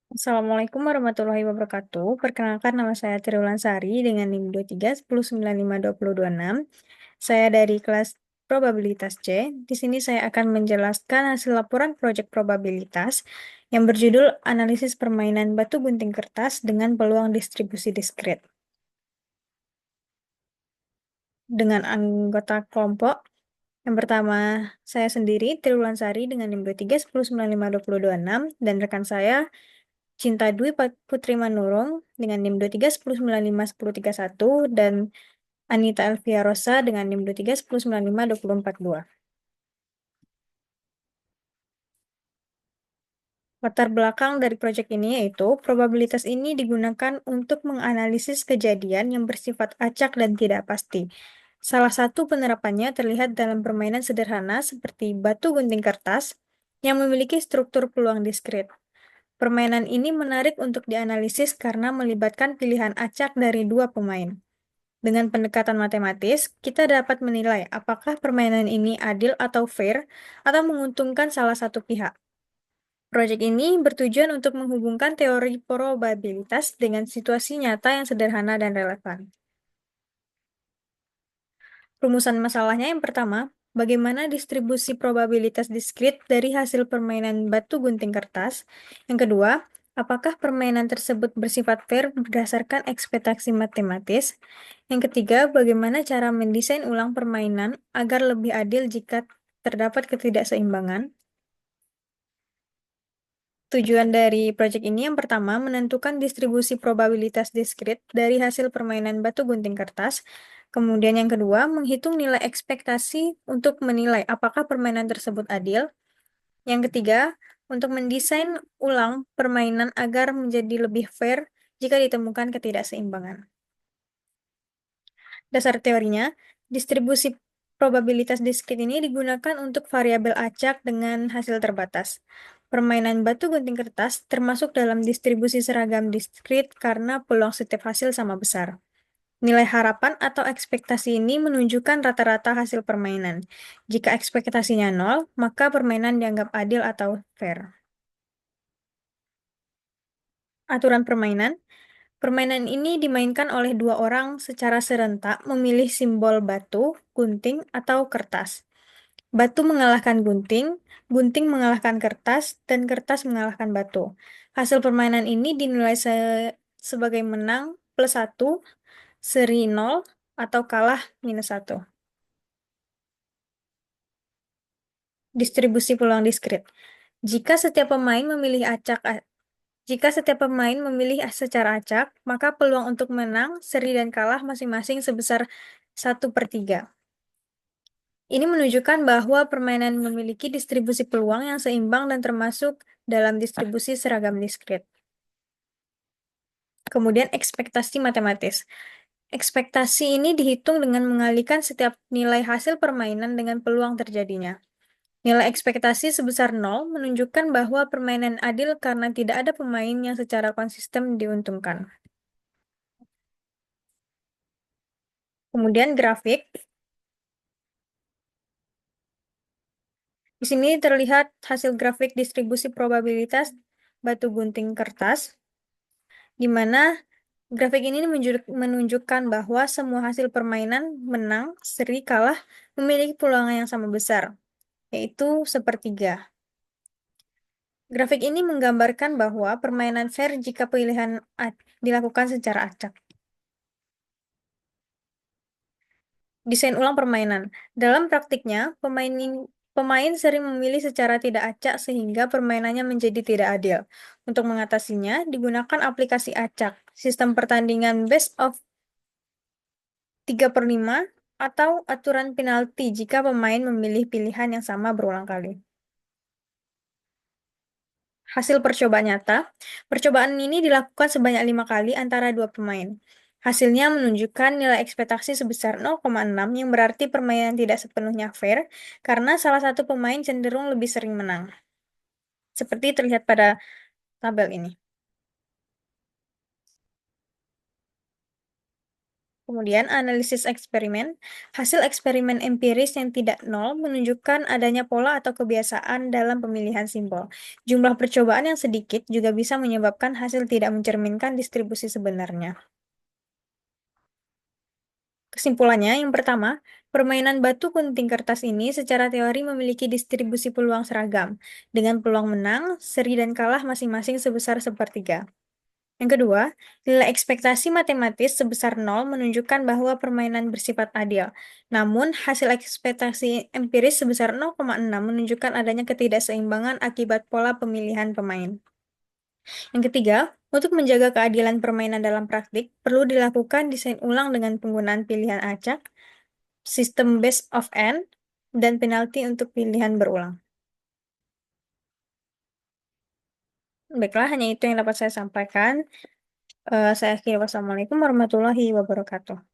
Assalamualaikum warahmatullahi wabarakatuh. Perkenalkan nama saya Triwulansari dengan NIM 23 1095 2026. Saya dari kelas probabilitas C. Di sini saya akan menjelaskan hasil laporan proyek probabilitas yang berjudul Analisis Permainan Batu Gunting Kertas dengan Peluang Distribusi Diskrit. Dengan anggota kelompok, yang pertama saya sendiri, Triwulansari dengan NIM 23 1095 2026, dan rekan saya Cinta Dwi Putri Manurung dengan NIM 23 1095 1031 dan Anita Elvia Rosa dengan NIM 23 1095 2042. Latar belakang dari proyek ini yaitu probabilitas ini digunakan untuk menganalisis kejadian yang bersifat acak dan tidak pasti. Salah satu penerapannya terlihat dalam permainan sederhana seperti batu gunting kertas yang memiliki struktur peluang diskrit. Permainan ini menarik untuk dianalisis karena melibatkan pilihan acak dari dua pemain. Dengan pendekatan matematis, kita dapat menilai apakah permainan ini adil atau fair atau menguntungkan salah satu pihak. Proyek ini bertujuan untuk menghubungkan teori probabilitas dengan situasi nyata yang sederhana dan relevan. Rumusan masalahnya yang pertama, bagaimana distribusi probabilitas diskrit dari hasil permainan batu gunting kertas? Yang kedua, apakah permainan tersebut bersifat fair berdasarkan ekspektasi matematis? Yang ketiga, bagaimana cara mendesain ulang permainan agar lebih adil jika terdapat ketidakseimbangan? Tujuan dari proyek ini yang pertama, menentukan distribusi probabilitas diskrit dari hasil permainan batu gunting kertas. Kemudian yang kedua, menghitung nilai ekspektasi untuk menilai apakah permainan tersebut adil. Yang ketiga, untuk mendesain ulang permainan agar menjadi lebih fair jika ditemukan ketidakseimbangan. Dasar teorinya, distribusi probabilitas diskrit ini digunakan untuk variabel acak dengan hasil terbatas. Permainan batu gunting kertas termasuk dalam distribusi seragam diskrit karena peluang setiap hasil sama besar. Nilai harapan atau ekspektasi ini menunjukkan rata-rata hasil permainan. Jika ekspektasinya nol, maka permainan dianggap adil atau fair. Aturan permainan. Permainan ini dimainkan oleh dua orang secara serentak memilih simbol batu, gunting, atau kertas. Batu mengalahkan gunting, gunting mengalahkan kertas, dan kertas mengalahkan batu. Hasil permainan ini dinilai sebagai menang plus 1, seri 0, atau kalah minus 1. Distribusi peluang diskrit. Jika setiap pemain memilih acak Jika setiap pemain memilih secara acak, maka peluang untuk menang, seri, dan kalah masing-masing sebesar 1/3. Ini menunjukkan bahwa permainan memiliki distribusi peluang yang seimbang dan termasuk dalam distribusi seragam diskrit. Kemudian ekspektasi matematis. Ekspektasi ini dihitung dengan mengalihkan setiap nilai hasil permainan dengan peluang terjadinya. Nilai ekspektasi sebesar 0 menunjukkan bahwa permainan adil karena tidak ada pemain yang secara konsisten diuntungkan. Kemudian grafik. Di sini terlihat hasil grafik distribusi probabilitas batu gunting kertas, di mana grafik ini menunjukkan bahwa semua hasil permainan menang, seri, kalah memiliki peluang yang sama besar, yaitu sepertiga. Grafik ini menggambarkan bahwa permainan fair jika pilihan dilakukan secara acak. Desain ulang permainan. Dalam praktiknya, pemain sering memilih secara tidak acak sehingga permainannya menjadi tidak adil. Untuk mengatasinya, digunakan aplikasi acak, sistem pertandingan best of 3/5, atau aturan penalti jika pemain memilih pilihan yang sama berulang kali. Hasil percobaan nyata. Percobaan ini dilakukan sebanyak 5 kali antara dua pemain. Hasilnya menunjukkan nilai ekspektasi sebesar 0,6 yang berarti permainan tidak sepenuhnya fair karena salah satu pemain cenderung lebih sering menang. Seperti terlihat pada tabel ini. Kemudian analisis eksperimen. Hasil eksperimen empiris yang tidak nol menunjukkan adanya pola atau kebiasaan dalam pemilihan simbol. Jumlah percobaan yang sedikit juga bisa menyebabkan hasil tidak mencerminkan distribusi sebenarnya. Kesimpulannya, yang pertama, permainan batu gunting kertas ini secara teori memiliki distribusi peluang seragam, dengan peluang menang, seri dan kalah masing-masing sebesar sepertiga. Yang kedua, nilai ekspektasi matematis sebesar nol menunjukkan bahwa permainan bersifat adil. Namun, hasil ekspektasi empiris sebesar 0,6 menunjukkan adanya ketidakseimbangan akibat pola pemilihan pemain. Yang ketiga, untuk menjaga keadilan permainan dalam praktik, perlu dilakukan desain ulang dengan penggunaan pilihan acak, sistem best of n, dan penalti untuk pilihan berulang. Baiklah, hanya itu yang dapat saya sampaikan. Saya akhiri. Wassalamualaikum warahmatullahi wabarakatuh.